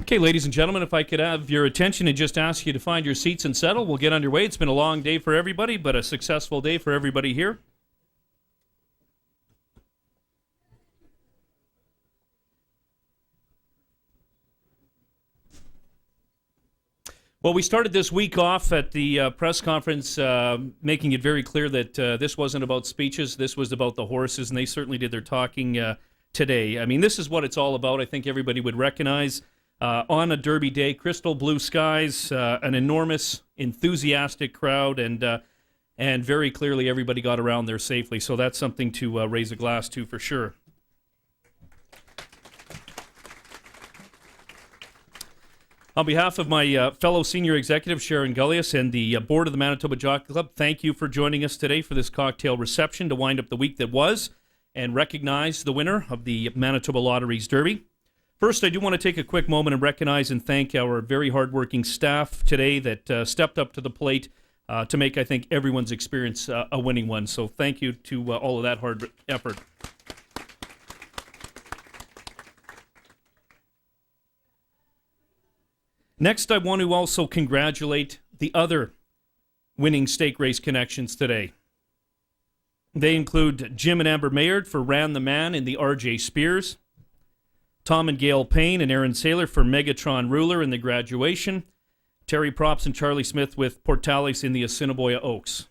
Okay, ladies and gentlemen, if I could have your attention and just ask you to find your seats and settle, we'll get underway. It's been a long day for everybody, but a successful day for everybody here. Well, we started this week off at the press conference making it very clear that this wasn't about speeches, this was about the horses, and they certainly did their talking today. I mean, this is what it's all about. I think everybody would recognize on a Derby day, crystal blue skies, an enormous, enthusiastic crowd, and very clearly everybody got around there safely. So that's something to raise a glass to for sure. On behalf of my fellow senior executive, Sharon Gullius, and the board of the Manitoba Jockey Club, thank you for joining us today for this cocktail reception to wind up the week that was and recognize the winner of the Manitoba Lotteries Derby. First, I do want to take a quick moment and recognize and thank our very hardworking staff today that stepped up to the plate to make, I think, everyone's experience a winning one. So thank you to all of that hard effort. Next, I want to also congratulate the other winning stake race connections today. They include Jim and Amber Maynard for Ran the Man in the R.J. Spears, Tom and Gail Payne and Aaron Saylor for Megatron Ruler in the Graduation, Terry Props and Charlie Smith with Portales in the Assiniboia Oaks.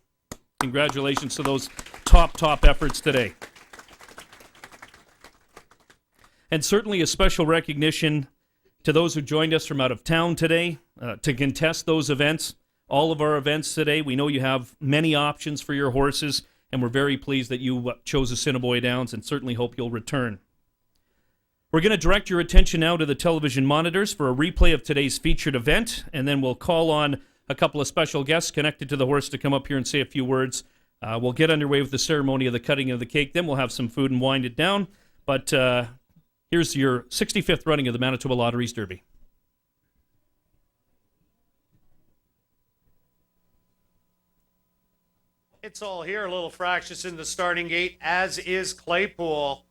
Congratulations to those top efforts today. And certainly a special recognition to those who joined us from out of town today to contest those events, all of our events today. We know you have many options for your horses, and we're very pleased that you chose Assiniboia Downs and certainly hope you'll return. We're going to direct your attention now to the television monitors for a replay of today's featured event, and then we'll call on a couple of special guests connected to the horse to come up here and say a few words. We'll get underway with the ceremony of the cutting of the cake, then we'll have some food and wind it down. But here's your 65th running of the Manitoba Lotteries Derby. It's all here, a little fractious in the starting gate, as is Claypool.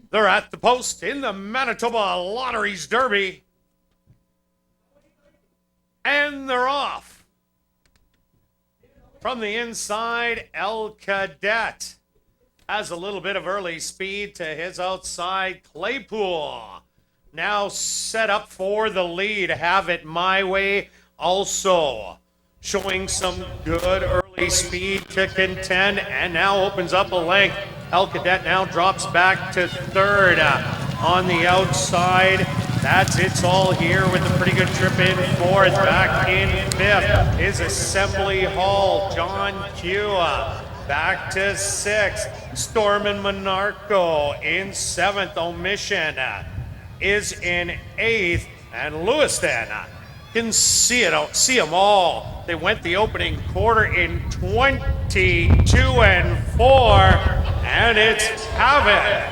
They're at the post in the Manitoba Lotteries Derby. And they're off. From the inside, El Cadet has a little bit of early speed to his outside. Claypool now set up for the lead. Have It My Way also showing some good early speed to contend and now opens up a length. El Cadet now drops back to third on the outside. That's It's All Here with a pretty good trip in fourth. Back in fifth is Assembly Hall. John Q back to sixth. Storm and Monarco in seventh. Omission is in eighth. And Lewiston can see them all. They went the opening quarter in 22 and 4, and it's Have It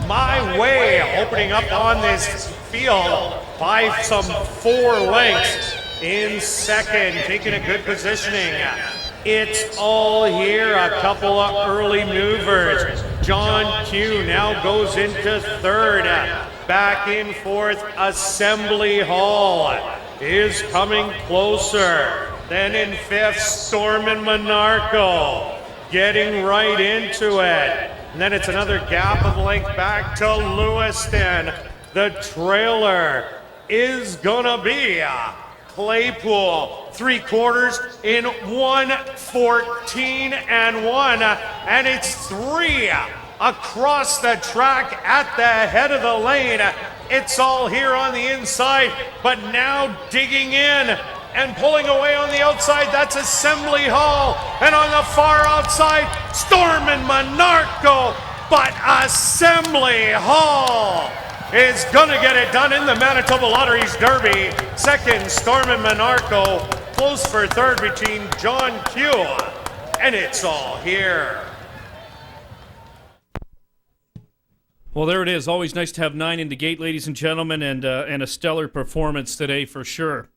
My Way opening up on this field by some 4 lengths in second, taking a good positioning. It's All Here, a couple of early movers. John Q now goes into third. Back in fourth, Assembly Hall is coming closer. Then in fifth, Storm and Monarco getting right into it. And then it's another gap of length back to Lewiston. The trailer is gonna be Claypool. 3/4 in 1:14 and 1. And it's 3 across the track at the head of the lane. It's All Here on the inside, but now digging in and pulling away on the outside. That's Assembly Hall. And on the far outside, Storm and Monarco. But Assembly Hall is going to get it done in the Manitoba Lotteries Derby. Second, Storm and Monarco. Close for third between John Q. And It's All Here. Well, there it is. Always nice to have 9 in the gate, ladies and gentlemen, and a stellar performance today for sure.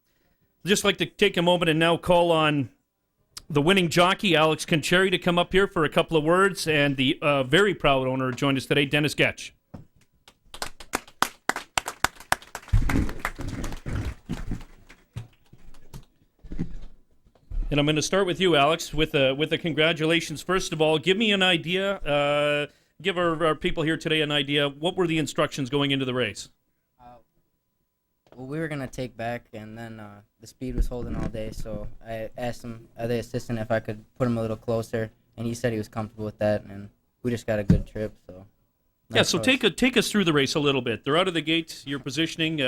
just like to take a moment and now call on the winning jockey, Alex Concheri, to come up here for a couple of words, and the very proud owner joined us today, Dennis Getch. And I'm going to start with you, Alex, with the congratulations. First of all, give me an idea, give our people here today an idea. What were the instructions going into the race? Well, we were going to take back, and then the speed was holding all day, so I asked him, the assistant, if I could put him a little closer, and he said he was comfortable with that, and we just got a good trip. So so take us through the race a little bit. They're out of the gate, your positioning,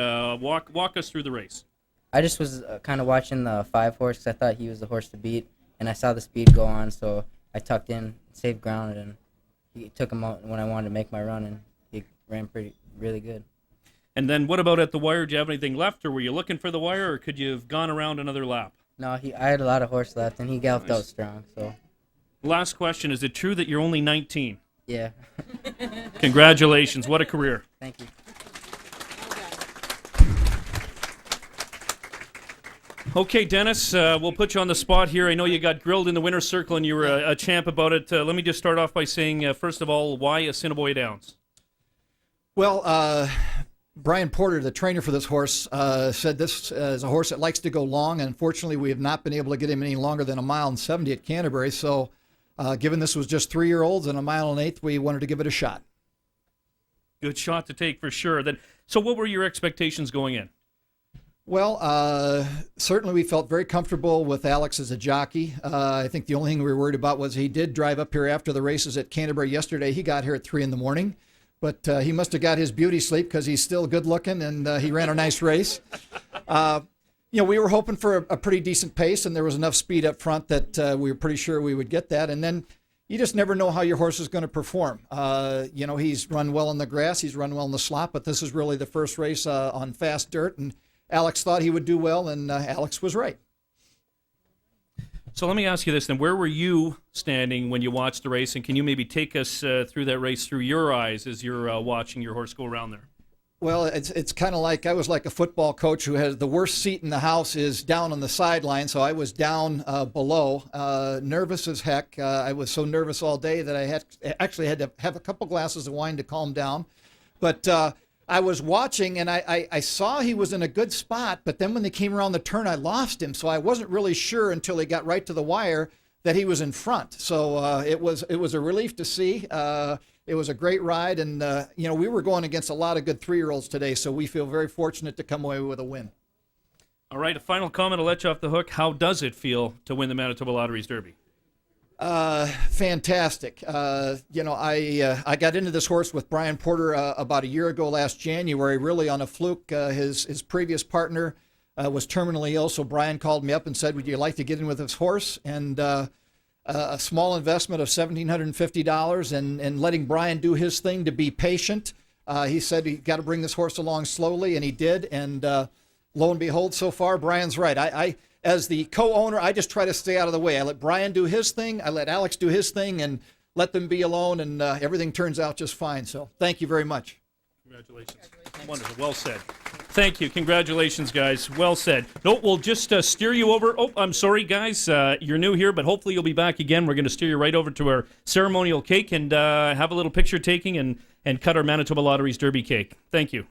walk us through the race. I just was kind of watching the 5-horse because I thought he was the horse to beat, and I saw the speed go on, so I tucked in, saved ground, and he took him out when I wanted to make my run, and he ran really good. And then what about at the wire? Do you have anything left, or were you looking for the wire, or could you have gone around another lap? No, I had a lot of horse left, and he galloped out strong. So. Last question, is it true that you're only 19? Yeah. Congratulations. What a career. Thank you. Okay, Dennis, we'll put you on the spot here. I know you got grilled in the winner's circle, and you were a champ about it. Let me just start off by saying, first of all, why Assiniboia Downs? Well, Brian Porter, the trainer for this horse, said this is a horse that likes to go long. Unfortunately, we have not been able to get him any longer than 1.70 miles at Canterbury. So given this was just 3-year-olds and 1.8 miles, we wanted to give it a shot. Good shot to take for sure. So what were your expectations going in? Well, certainly we felt very comfortable with Alex as a jockey. I think the only thing we were worried about was he did drive up here after the races at Canterbury yesterday. He got here at 3 a.m. But he must have got his beauty sleep because he's still good looking, and he ran a nice race. We were hoping for a pretty decent pace, and there was enough speed up front that we were pretty sure we would get that. And then you just never know how your horse is going to perform. He's run well in the grass, he's run well in the slop, but this is really the first race on fast dirt, and Alex thought he would do well, and Alex was right. So let me ask you this then. Where were you standing when you watched the race, and can you maybe take us through that race through your eyes as you're watching your horse go around there? Well, it's kind of like I was like a football coach who has the worst seat in the house is down on the sideline, so I was down below, nervous as heck. I was so nervous all day that I actually had to have a couple glasses of wine to calm down. But I was watching, and I saw he was in a good spot, but then when they came around the turn, I lost him. So I wasn't really sure until he got right to the wire that he was in front. So it was a relief to see. It was a great ride, and we were going against a lot of good 3-year-olds today, so we feel very fortunate to come away with a win. All right, a final comment to let you off the hook. How does it feel to win the Manitoba Lotteries Derby? Fantastic. I got into this horse with Brian Porter about a year ago last January, really on a fluke. His previous partner was terminally ill, so Brian called me up and said, would you like to get in with this horse? And a small investment of $1,750 and letting Brian do his thing, to be patient. He said he got to bring this horse along slowly, and he did. And lo and behold, so far, Brian's right. I as the co-owner, I just try to stay out of the way. I let Brian do his thing. I let Alex do his thing, and let them be alone, and everything turns out just fine. So thank you very much. Congratulations. Wonderful. Well said. Thank you. Congratulations, guys. Well said. No, we'll just steer you over. Oh, I'm sorry, guys. You're new here, but hopefully you'll be back again. We're going to steer you right over to our ceremonial cake and have a little picture taking and cut our Manitoba Lotteries Derby cake. Thank you.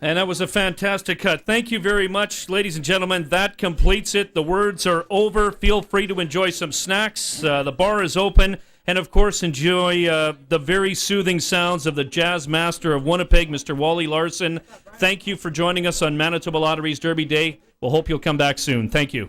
And that was a fantastic cut. Thank you very much, ladies and gentlemen. That completes it. The words are over. Feel free to enjoy some snacks. The bar is open. And, of course, enjoy the very soothing sounds of the jazz master of Winnipeg, Mr. Wally Larson. Thank you for joining us on Manitoba Lottery's Derby Day. We'll hope you'll come back soon. Thank you.